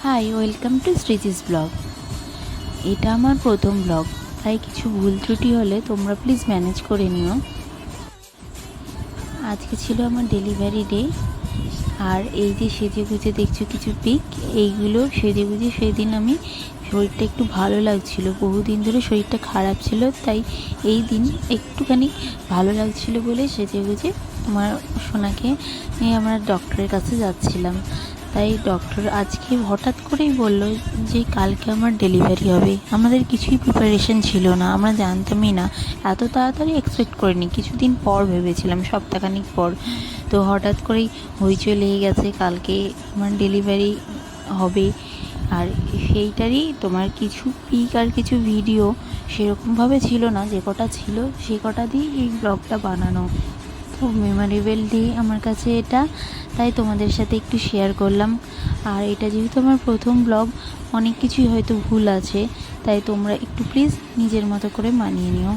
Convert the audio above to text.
High, welcome to Sriji's blog. এটা আমার প্রথম ব্লগ, তাই কিছু ভুল ত্রুটি হলে তোমরা প্লিজ ম্যানেজ করে নিও। আজকে ছিল আমার ডেলিভারি ডে, আর এই যে সেজে গুজে দেখছো কিছু পিক, এইগুলো সেজে গুজে সেদিন আমি শরীরটা একটু ভালো লাগছিল, বহুদিন ধরে শরীরটা খারাপ ছিল, তাই এই দিন একটুখানি ভালো লাগছিল বলে সেজে গুজে আমার সোনাকে নিয়ে আমরা ডক্টরের কাছে যাচ্ছিলাম। তাই ডক্টর আজকে হঠাৎ করেই বলল যে কালকে আমার ডেলিভারি হবে। আমাদের কিছুই প্রিপারেশন ছিল না, আমরা জানতামই না, এত তাড়াতাড়ি এক্সপেক্ট করিনি, কিছুদিন পর ভেবেছিলাম, সপ্তাহখানিক পর। তো হঠাৎ করেই হইচই লেগে গেছে, কালকে আমার ডেলিভারি হবে। আর সেইটারই তোমার কিছু পিক আর কিছু ভিডিও সেরকমভাবে ছিল না, যে কটা ছিল সে কটা দিয়ে এই ব্লগটা বানানো। খুব মেমোরেবল ডে আমার কাছে এটা, তাই তোমাদের সাথে একটু শেয়ার করলাম। আর এটা যেহেতু আমার প্রথম ব্লগ, অনেক কিছুই হয়তো ভুল আছে, তাই তোমরা একটু প্লিজ নিজের মতো করে মানিয়ে নিও।